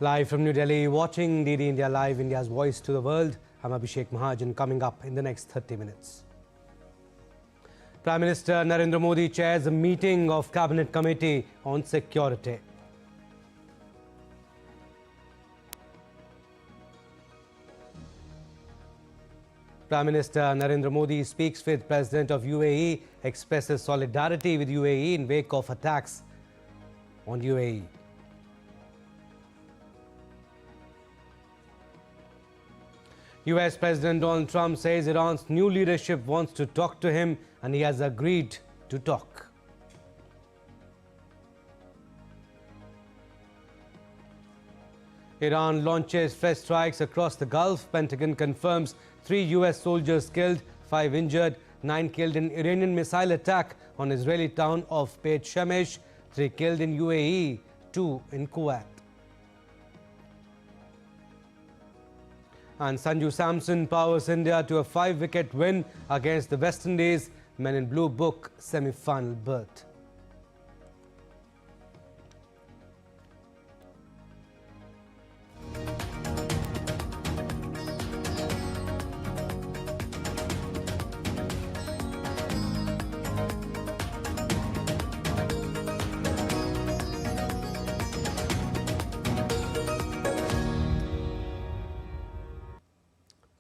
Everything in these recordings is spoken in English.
Live from New Delhi, watching DD India Live, India's voice to the world. I'm Abhishek Mahajan. Coming up in the next 30 minutes. Prime Minister Narendra Modi chairs a meeting of Cabinet Committee on Security. Prime Minister Narendra Modi speaks with President of UAE, expresses solidarity with UAE in wake of attacks on UAE. US President Donald Trump says Iran's new leadership wants to talk to him and he has agreed to talk. Iran launches fresh strikes across the Gulf. Pentagon confirms 3 US soldiers killed, 5 injured, 9 killed in Iranian missile attack on Israeli town of Beit Shemesh, 3 killed in UAE, 2 in Kuwait. And Sanju Samson powers India to a 5-wicket win against the West Indies. Men in Blue book semi-final berth.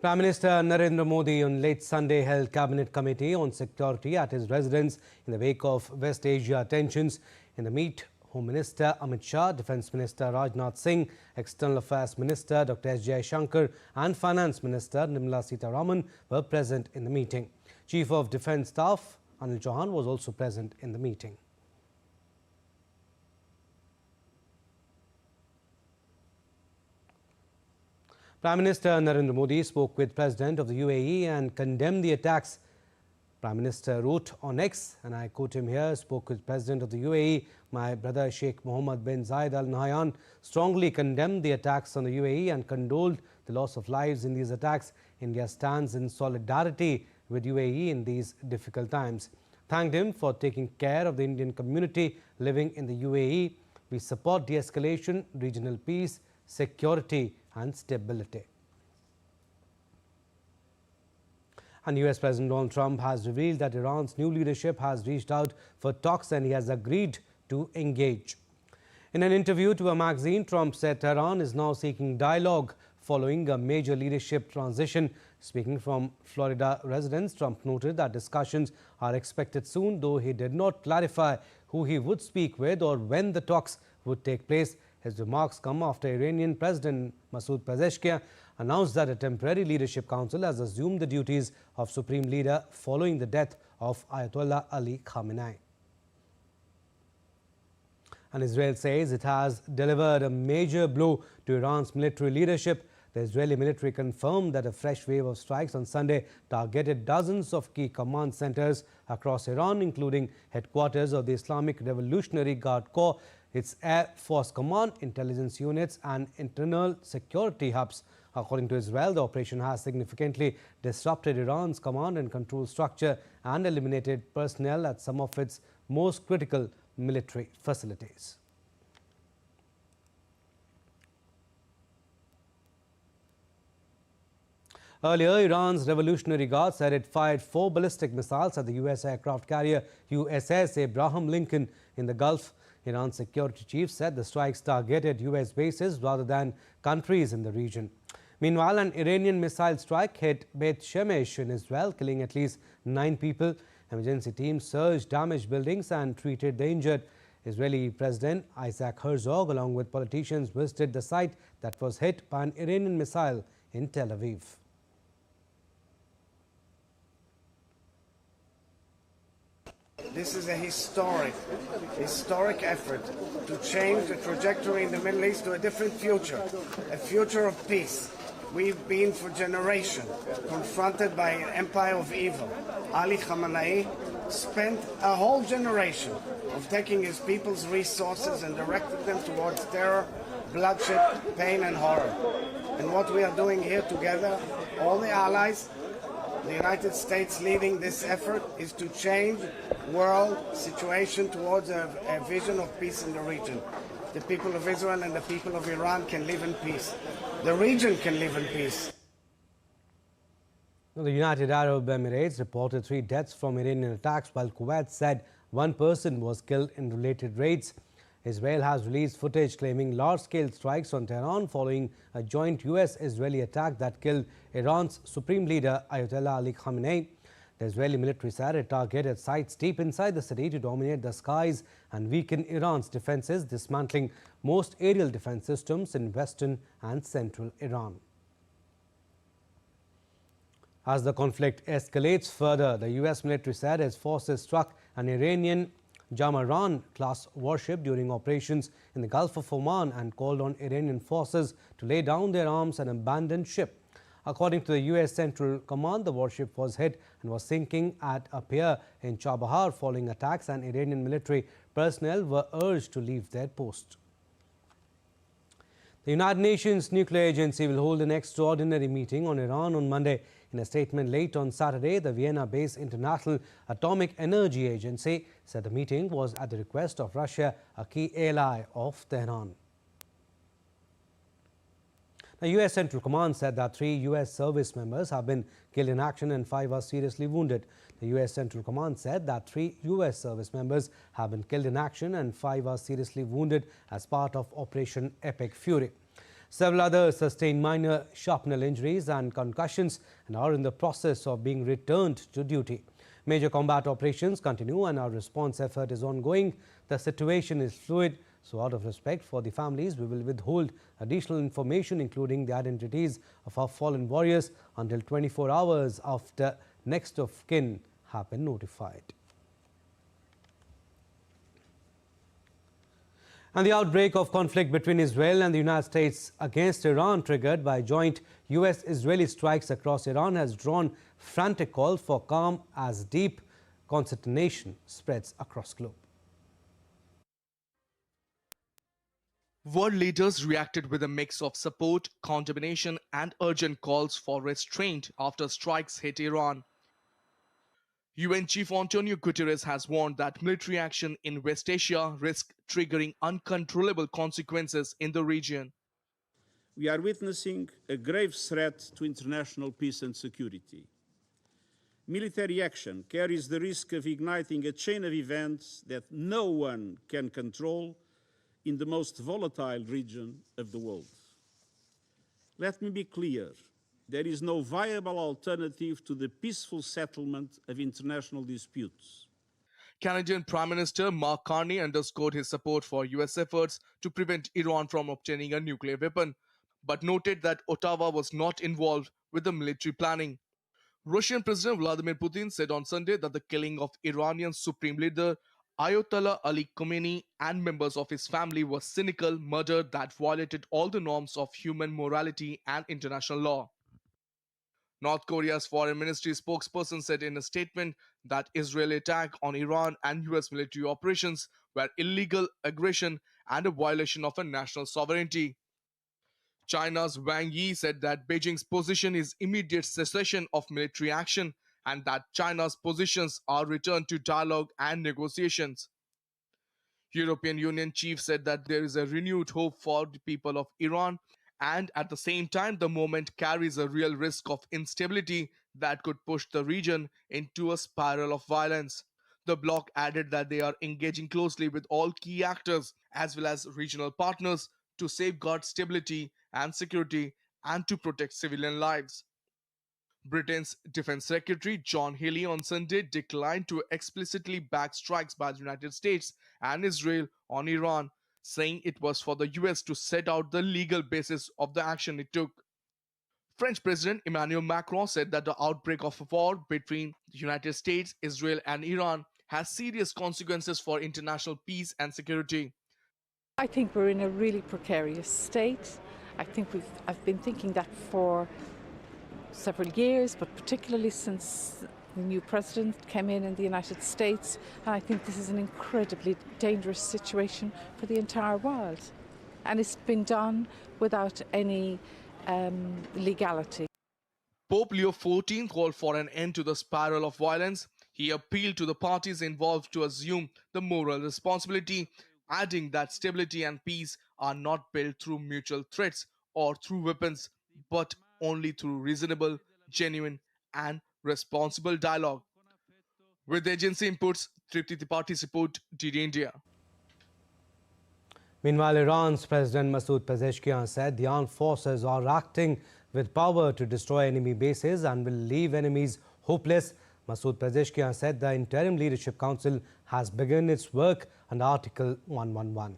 Prime Minister Narendra Modi on late Sunday held Cabinet Committee on Security at his residence in the wake of West Asia tensions. In the meet, Home Minister Amit Shah, Defence Minister Rajnath Singh, External Affairs Minister Dr. S. Jaishankar and Finance Minister Nirmala Sitharaman were present in the meeting. Chief of Defence Staff Anil Chauhan was also present in the meeting. Prime Minister Narendra Modi spoke with President of the UAE and condemned the attacks. Prime Minister wrote on X, and I quote him here, spoke with President of the UAE, my brother Sheikh Mohammed bin Zayed Al Nahyan, strongly condemned the attacks on the UAE and condoled the loss of lives in these attacks. India stands in solidarity with UAE in these difficult times. Thanked him for taking care of the Indian community living in the UAE. We support de-escalation, regional peace, security and stability. And US President Donald Trump has revealed that Iran's new leadership has reached out for talks and he has agreed to engage. In an interview to a magazine, Trump said Tehran is now seeking dialogue following a major leadership transition. Speaking from Florida residence, Trump noted that discussions are expected soon, though he did not clarify who he would speak with or when the talks would take place. His remarks come after Iranian President Masoud Pezeshkian announced that a temporary leadership council has assumed the duties of supreme leader following the death of Ayatollah Ali Khamenei. And Israel says it has delivered a major blow to Iran's military leadership. The Israeli military confirmed that a fresh wave of strikes on Sunday targeted dozens of key command centers across Iran, including headquarters of the Islamic Revolutionary Guard Corps, its Air Force Command, intelligence units and internal security hubs. According to Israel, the operation has significantly disrupted Iran's command and control structure and eliminated personnel at some of its most critical military facilities. Earlier, Iran's Revolutionary Guard said it fired 4 ballistic missiles at the US aircraft carrier USS Abraham Lincoln in the Gulf. Iran's security chief said the strikes targeted US bases rather than countries in the region. Meanwhile, an Iranian missile strike hit Beit Shemesh in Israel, killing at least 9 people. Emergency teams searched damaged buildings and treated the injured. Israeli President Isaac Herzog, along with politicians, visited the site that was hit by an Iranian missile in Tel Aviv. This is a historic effort to change the trajectory in the Middle East to a different future, a future of peace. We've been for generations confronted by an empire of evil. Ali Khamenei spent a whole generation of taking his people's resources and directed them towards terror, bloodshed, pain and horror. And what we are doing here together, all the allies, the United States leading this effort, is to change world situation towards a vision of peace in the region. the people of Israel and the people of Iran can live in peace. The region can live in peace. The United Arab Emirates reported 3 deaths from Iranian attacks, while Kuwait said 1 person was killed in related raids. Israel has released footage claiming large-scale strikes on Tehran following a joint US-Israeli attack that killed Iran's supreme leader Ayatollah Ali Khamenei. The Israeli military said it targeted sites deep inside the city to dominate the skies and weaken Iran's defenses, dismantling most aerial defense systems in western and central Iran. As the conflict escalates further, the US military said its forces struck an Iranian Jamaran-class warship during operations in the Gulf of Oman and called on Iranian forces to lay down their arms and abandon ship. According to the US Central Command, the warship was hit and was sinking at a pier in Chabahar following attacks, and Iranian military personnel were urged to leave their post. The United Nations Nuclear Agency will hold an extraordinary meeting on Iran on Monday. In a statement late on Saturday, the Vienna-based International Atomic Energy Agency said the meeting was at the request of Russia, a key ally of Tehran. The US Central Command said that 3 US service members have been killed in action and 5 are seriously wounded. The US Central Command said that 3 US service members have been killed in action and 5 are seriously wounded as part of Operation Epic Fury. Several others sustained minor shrapnel injuries and concussions and are in the process of being returned to duty. Major combat operations continue and our response effort is ongoing. The situation is fluid, so out of respect for the families, we will withhold additional information, including the identities of our fallen warriors, until 24 hours after next of kin have been notified. And the outbreak of conflict between Israel and the United States against Iran, triggered by joint US-Israeli strikes across Iran, has drawn frantic calls for calm as deep consternation spreads across the globe. World leaders reacted with a mix of support, condemnation, and urgent calls for restraint after strikes hit Iran. UN Chief Antonio Guterres has warned that military action in West Asia risks triggering uncontrollable consequences in the region. We are witnessing a grave threat to international peace and security. Military action carries the risk of igniting a chain of events that no one can control in the most volatile region of the world. Let me be clear. There is no viable alternative to the peaceful settlement of international disputes. Canadian Prime Minister Mark Carney underscored his support for US efforts to prevent Iran from obtaining a nuclear weapon, but noted that Ottawa was not involved with the military planning. Russian President Vladimir Putin said on Sunday that the killing of Iranian Supreme Leader Ayatollah Ali Khamenei and members of his family was cynical murder that violated all the norms of human morality and international law. North Korea's foreign ministry spokesperson said in a statement that Israeli attack on Iran and US military operations were illegal aggression and a violation of a national sovereignty. China's Wang Yi said that Beijing's position is immediate cessation of military action and that China's positions are returned to dialogue and negotiations. European Union chief said that there is a renewed hope for the people of Iran, and at the same time the moment carries a real risk of instability that could push the region into a spiral of violence. The bloc added that they are engaging closely with all key actors as well as regional partners to safeguard stability and security and to protect civilian lives. Britain's Defense Secretary John Healey on Sunday declined to explicitly back strikes by the United States and Israel on Iran, saying it was for the US to set out the legal basis of the action it took. French President Emmanuel Macron said that the outbreak of a war between the United States, Israel, and Iran has serious consequences for international peace and security. I think we're in a really precarious state. I've been thinking that for several years, but particularly since the new president came in the United States, and I think this is an incredibly dangerous situation for the entire world. And it's been done without any legality. Pope Leo XIV called for an end to the spiral of violence. He appealed to the parties involved to assume the moral responsibility adding that stability and peace are not built through mutual threats or through weapons, but only through reasonable, genuine, and responsible dialogue. With agency inputs, Tripti Tripathi report, DD India. Meanwhile, Iran's President Masoud Pezeshkian said the armed forces are acting with power to destroy enemy bases and will leave enemies hopeless. Masoud Pezeshkian said the Interim Leadership Council has begun its work under Article 111.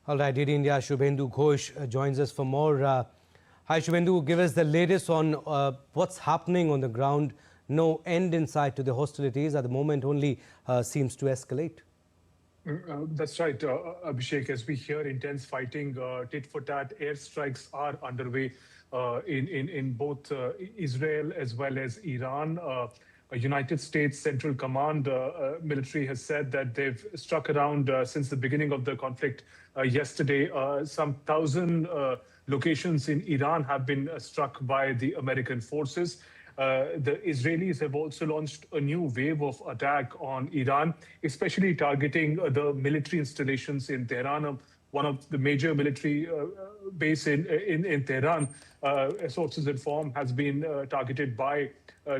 All right, DD India, Shubhendu Ghosh joins us for more. Hi, Shubhendu, give us the latest on what's happening on the ground. No end in sight to the hostilities. At the moment, only seems to escalate. That's right, Abhishek. As we hear, intense fighting, tit-for-tat airstrikes are underway in both Israel as well as Iran. United States Central Command military has said that they've struck around since the beginning of the conflict yesterday. Some 1,000 locations in Iran have been struck by the American forces. The Israelis have also launched a new wave of attack on Iran, especially targeting the military installations in Tehran, one of the major military base in Tehran. Sources inform has been targeted by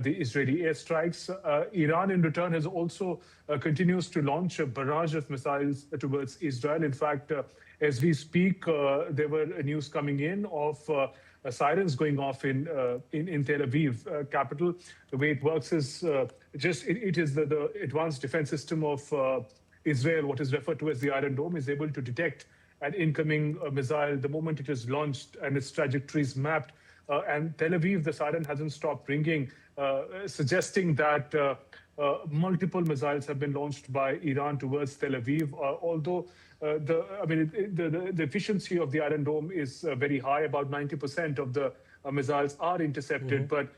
the Israeli airstrikes. Iran, in return, has also continues to launch a barrage of missiles towards Israel. In fact, as we speak, there were news coming in of sirens going off in Tel Aviv, capital. The way it works is it is the advanced defense system of Israel, what is referred to as the Iron Dome, is able to detect an incoming missile the moment it is launched and its trajectory is mapped. And Tel Aviv, the siren hasn't stopped ringing, suggesting that multiple missiles have been launched by Iran towards Tel Aviv. Although the efficiency of the Iron Dome is very high, about 90% of the missiles are intercepted, but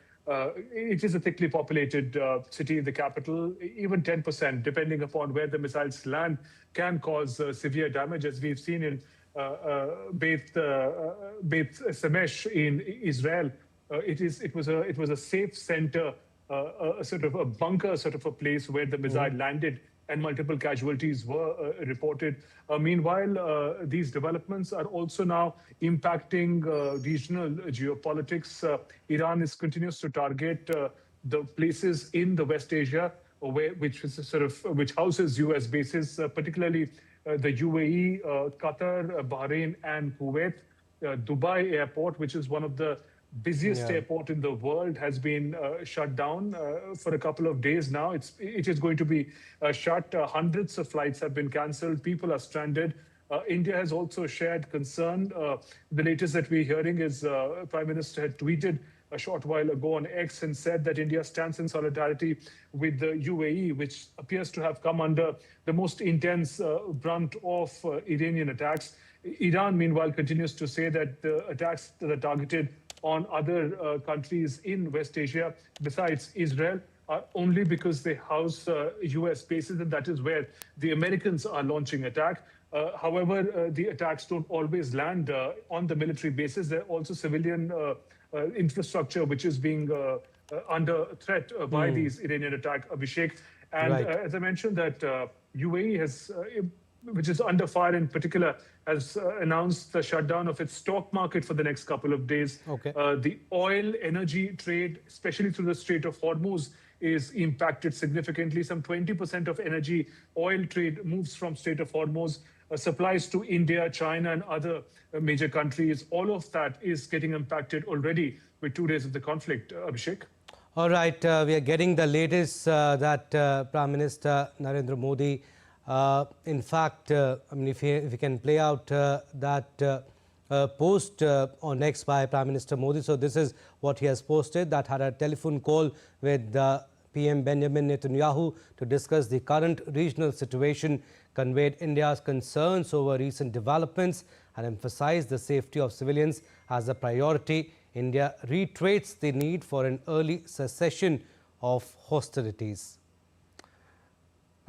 it is a thickly populated city, the capital. Even 10%, depending upon where the missiles land, can cause severe damage, as we've seen in Beit Shemesh in Israel. It was a safe center, a sort of a bunker, sort of a place where the missile landed, and multiple casualties were reported. Meanwhile, these developments are also now impacting regional geopolitics. Iran continues to target the places in the West Asia which houses U.S. bases, particularly the UAE, Qatar, Bahrain, and Kuwait. Dubai airport, which is one of the busiest airport in the world, has been shut down for a couple of days now. It is going to be shut. Hundreds of flights have been cancelled. People are stranded. India has also shared concern. The latest that we're hearing is Prime Minister had tweeted a short while ago on X and said that India stands in solidarity with the UAE, which appears to have come under the most intense brunt of Iranian attacks. Iran, meanwhile, continues to say that the attacks that are targeted on other countries in West Asia, besides Israel, are only because they house US bases, and that is where the Americans are launching attack. However, the attacks don't always land on the military bases. There are also civilian infrastructure which is being under threat by these Iranian attacks, Abhishek. And as I mentioned, that UAE has, which is under fire in particular, has announced the shutdown of its stock market for the next couple of days. The oil energy trade, especially through the Strait of Hormuz, is impacted significantly. Some 20% of energy oil trade moves from Strait of Hormuz. Supplies to India, China, and other major countries. All of that is getting impacted already with 2 days of the conflict, Abhishek. All right, we are getting the latest that Prime Minister Narendra Modi, in fact, I mean, if you can play out that post on X by Prime Minister Modi. So this is what he has posted, that had a telephone call with PM Benjamin Netanyahu to discuss the current regional situation, conveyed India's concerns over recent developments and emphasized the safety of civilians as a priority. India reiterates the need for an early cessation of hostilities.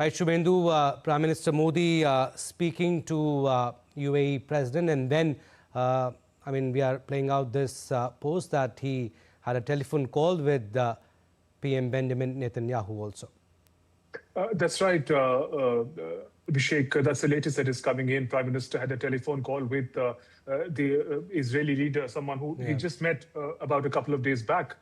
Right, Shubhendu, Prime Minister Modi speaking to UAE President, and then, we are playing out this post that he had a telephone call with PM Benjamin Netanyahu also. That's right, Abhishek. That's the latest that is coming in. Prime Minister had a telephone call with the Israeli leader, someone who he just met about a couple of days back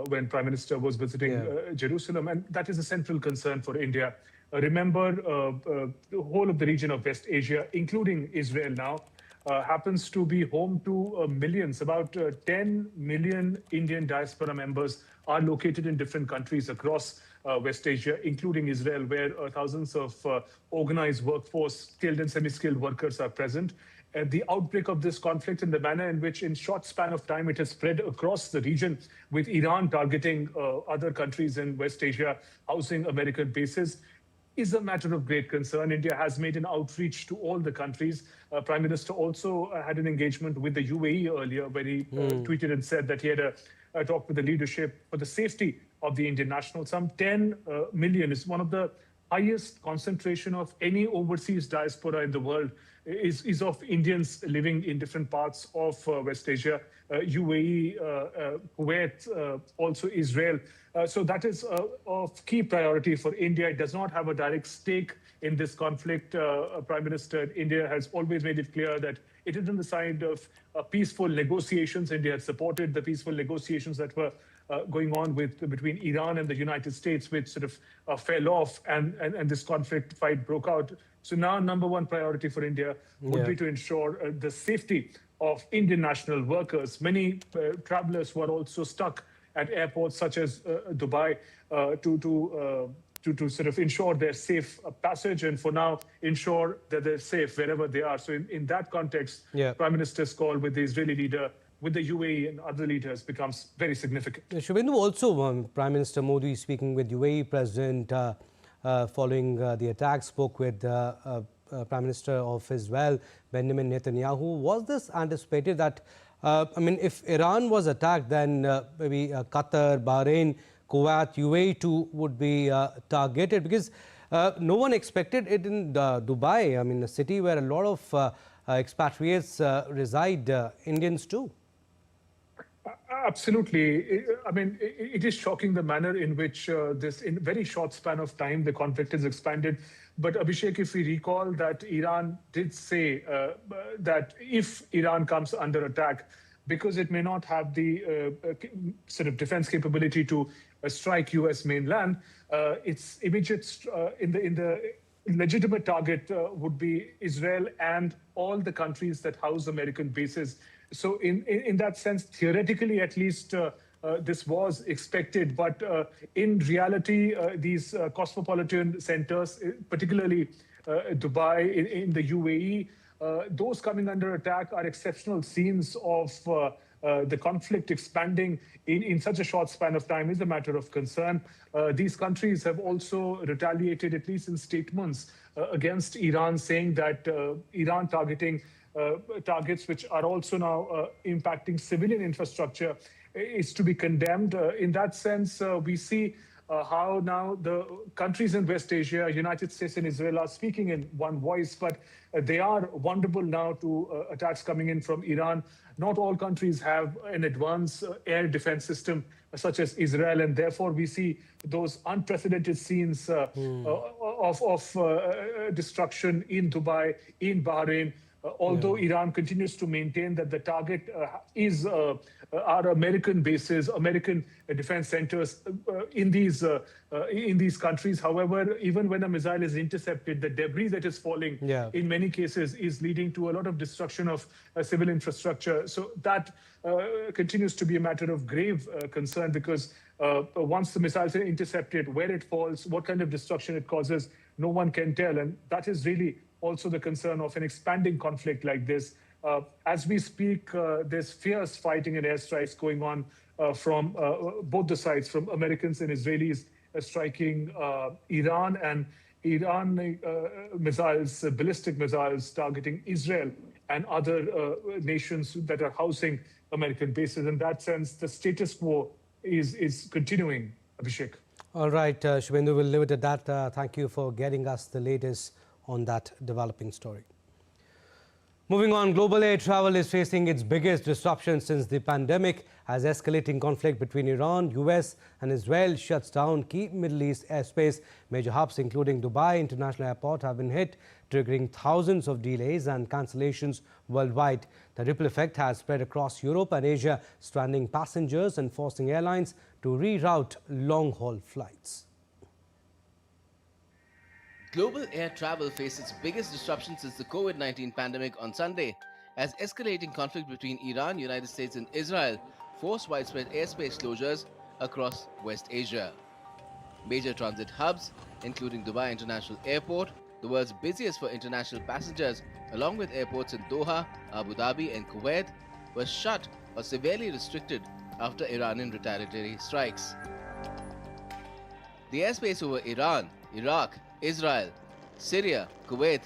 when Prime Minister was visiting Jerusalem. And that is a central concern for India. Remember, the whole of the region of West Asia, including Israel now, happens to be home to millions. About 10 million Indian diaspora members are located in different countries across West Asia, including Israel, where thousands of organized workforce, skilled and semi-skilled workers are present. The outbreak of this conflict and the manner in which, in short span of time, it has spread across the region, with Iran targeting other countries in West Asia, housing American bases, is a matter of great concern. India has made an outreach to all the countries. Prime Minister also had an engagement with the UAE earlier, where he tweeted and said that he had a talk with the leadership for the safety of the Indian nationals. Some 10 million is one of the highest concentration of any overseas diaspora in the world is of Indians living in different parts of West Asia, UAE, Kuwait, also Israel. So that is of key priority for India. It does not have a direct stake in this conflict. Prime Minister India has always made it clear that it is on the side of peaceful negotiations. India had supported the peaceful negotiations that were going on between Iran and the United States, which sort of fell off, and this conflict fight broke out. So now number one priority for India would be to ensure the safety of Indian national workers. Many travelers who are also stuck at airports such as Dubai to sort of ensure their safe passage, and for now ensure that they're safe wherever they are. So in that context, Prime Minister's call with the Israeli leader, with the UAE and other leaders, becomes very significant. Shubhendu, also Prime Minister Modi speaking with UAE President following the attack, spoke with Prime Minister of Israel, Benjamin Netanyahu. Was this anticipated that, if Iran was attacked, then maybe Qatar, Bahrain, Kuwait, UAE too would be targeted? Because no one expected it in Dubai, a city where a lot of expatriates reside, Indians too. Absolutely. It is shocking the manner in which this, in very short span of time, the conflict has expanded. But Abhishek, if we recall that Iran did say that if Iran comes under attack, because it may not have the sort of defense capability to strike U.S. mainland, its immediate in the legitimate target would be Israel and all the countries that house American bases. So in that sense, theoretically, at least, this was expected. But in reality, these cosmopolitan centers, particularly Dubai, in the UAE, those coming under attack are exceptional scenes of the conflict expanding in such a short span of time is a matter of concern. These countries have also retaliated, at least in statements, against Iran, saying that Iran targeting targets which are also now impacting civilian infrastructure is to be condemned. In that sense, we see how now the countries in West Asia, United States and Israel, are speaking in one voice, but they are vulnerable now to attacks coming in from Iran. Not all countries have an advanced air defense system such as Israel, and therefore we see those unprecedented scenes of destruction in Dubai, in Bahrain, although Iran continues to maintain that the target are American bases, American defense centers in these countries. However, even when a missile is intercepted, the debris that is falling in many cases is leading to a lot of destruction of civil infrastructure. So that continues to be a matter of grave concern, because once the missiles are intercepted, where it falls, what kind of destruction it causes, no one can tell. And that is really also the concern of an expanding conflict like this. As we speak, there's fierce fighting and airstrikes going on from both the sides, from Americans and Israelis striking Iran, and Iran missiles, ballistic missiles targeting Israel and other nations that are housing American bases. In that sense, the status quo is continuing, Abhishek. All right, Shubhendu, we'll leave it at that. Thank you for getting us the latest on that developing story. Moving on, global air travel is facing its biggest disruption since the pandemic as escalating conflict between Iran, US and Israel shuts down key Middle East airspace. Major hubs including Dubai International Airport have been hit, triggering thousands of delays and cancellations worldwide. The ripple effect has spread across Europe and Asia, stranding passengers and forcing airlines to reroute long-haul flights. Global air travel faced its biggest disruption since the COVID-19 pandemic on Sunday, as escalating conflict between Iran, United States and Israel forced widespread airspace closures across West Asia. Major transit hubs, including Dubai International Airport, the world's busiest for international passengers, along with airports in Doha, Abu Dhabi and Kuwait, were shut or severely restricted after Iranian retaliatory strikes. The airspace over Iran, Iraq, Israel, Syria, Kuwait,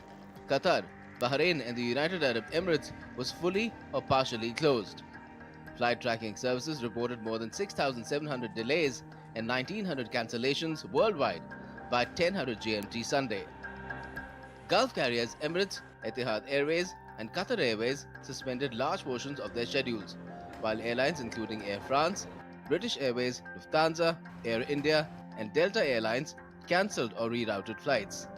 Qatar, Bahrain and the United Arab Emirates was fully or partially closed. Flight tracking services reported more than 6,700 delays and 1,900 cancellations worldwide by 10:00 GMT Sunday. Gulf carriers Emirates, Etihad Airways and Qatar Airways suspended large portions of their schedules, while airlines including Air France, British Airways, Lufthansa, Air India and Delta Airlines cancelled or rerouted flights.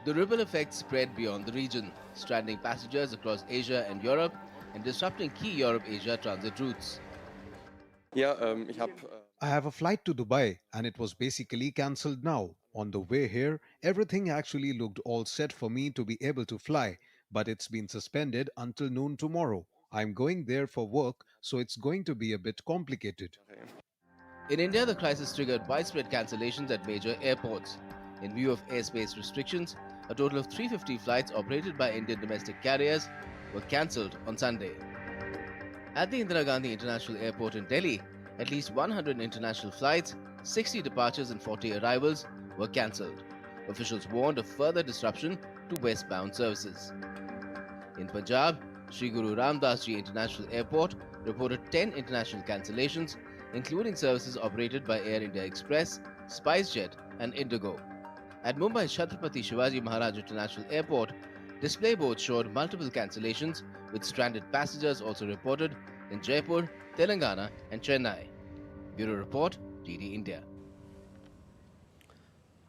The ripple effect spread beyond the region, stranding passengers across Asia and Europe and disrupting key Europe-Asia transit routes. I have a flight to Dubai and it was basically cancelled now. On the way here, everything actually looked all set for me to be able to fly, but it's been suspended until noon tomorrow. I'm going there for work, so it's going to be a bit complicated. In India, the crisis triggered widespread cancellations at major airports. In view of airspace restrictions, a total of 350 flights operated by Indian domestic carriers were cancelled on Sunday. At the Indira Gandhi International Airport in Delhi, at least 100 international flights, 60 departures and 40 arrivals were cancelled. Officials warned of further disruption to westbound services. In Punjab, Sri Guru Ram Das Ji International Airport reported 10 international cancellations, including services operated by Air India Express, SpiceJet and Indigo. At Mumbai's Chhatrapati Shivaji Maharaj International Airport, display boards showed multiple cancellations, with stranded passengers also reported in Jaipur, Telangana and Chennai. Bureau Report, DD India.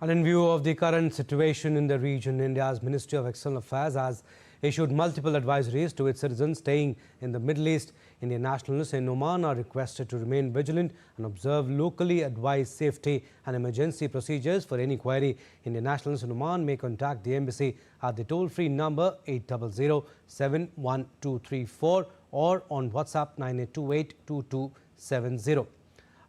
And in view of the current situation in the region, India's Ministry of External Affairs has issued multiple advisories to its citizens staying in the Middle East. Indian nationals in Oman are requested to remain vigilant and observe locally advised safety and emergency procedures. For any query, Indian nationals in Oman may contact the embassy at the toll-free number 800-71234 or on WhatsApp 98282270.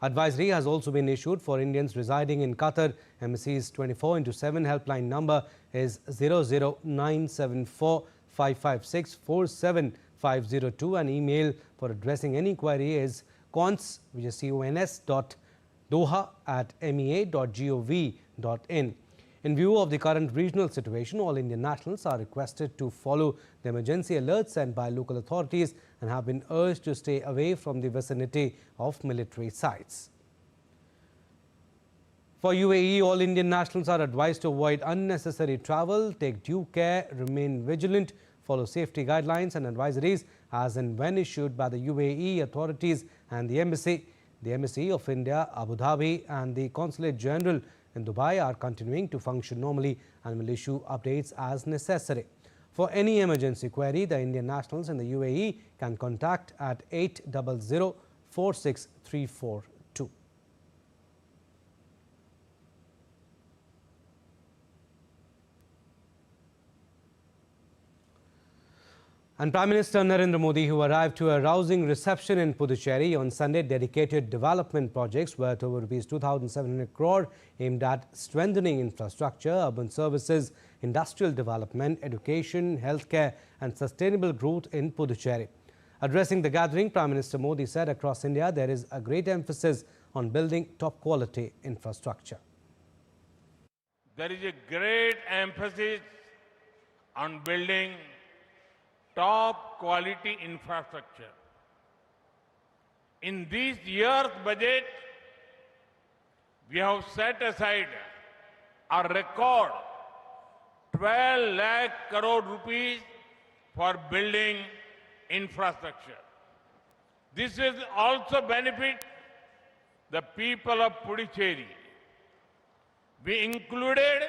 Advisory has also been issued for Indians residing in Qatar. Embassy's 24/7 helpline number is 00974 556 47502 and email for addressing any query is cons, which is cons.doha@mea.gov.in. In view of the current regional situation, all Indian nationals are requested to follow the emergency alerts sent by local authorities and have been urged to stay away from the vicinity of military sites. For UAE, all Indian nationals are advised to avoid unnecessary travel, take due care, remain vigilant, follow safety guidelines and advisories as and when issued by the UAE authorities and the embassy. The Embassy of India, Abu Dhabi and the Consulate General in Dubai are continuing to function normally and will issue updates as necessary. For any emergency query, the Indian nationals in the UAE can contact at 800 46342. And Prime Minister Narendra Modi, who arrived to a rousing reception in Puducherry on Sunday, dedicated development projects worth over Rs 2,700 crore aimed at strengthening infrastructure, urban services, industrial development, education, healthcare and sustainable growth in Puducherry. Addressing the gathering, Prime Minister Modi said across India there is a great emphasis on building top quality infrastructure. There is a great emphasis on building top quality infrastructure. In this year's budget, We have set aside a record 12 lakh crore rupees for building infrastructure. This will also benefit the people of Puducherry. We included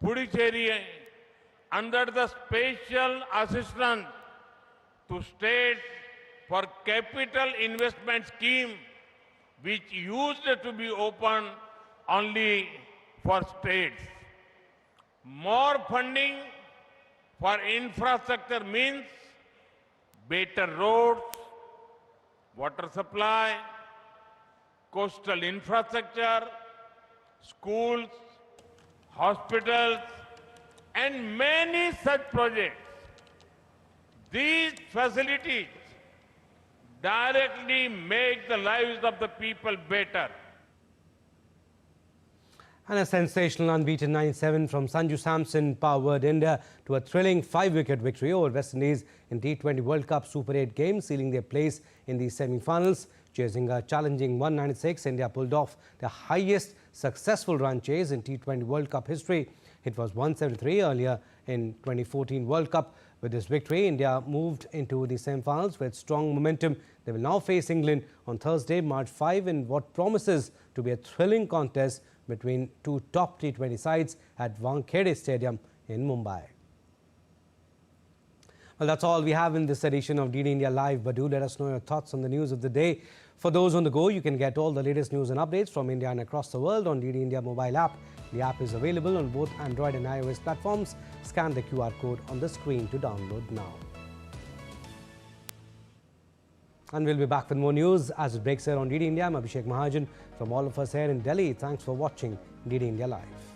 Puducherry under the special assistance to states for capital investment scheme, which used to be open only for states. More funding for infrastructure means better roads, water supply, coastal infrastructure, schools, hospitals, and many such projects. These facilities directly make the lives of the people better. And a sensational unbeaten 9-7 from Sanju Samson powered India to a thrilling 5-wicket victory over West Indies in T20 World Cup Super 8 game, sealing their place in the semi-finals. Chasing a challenging 196, India pulled off the highest successful run chase in T20 World Cup history. It was 173 earlier in 2014 World Cup. With this victory, India moved into the semi-finals with strong momentum. They will now face England on Thursday, March 5, in what promises to be a thrilling contest between two top T20 sides at Wankhede Stadium in Mumbai. Well, that's all we have in this edition of DD India Live, but do let us know your thoughts on the news of the day. For those on the go, you can get all the latest news and updates from India and across the world on DD India mobile app. The app is available on both Android and iOS platforms. Scan the QR code on the screen to download now. And we'll be back with more news as it breaks here on DD India. I'm Abhishek Mahajan. From all of us here in Delhi, thanks for watching DD India Live.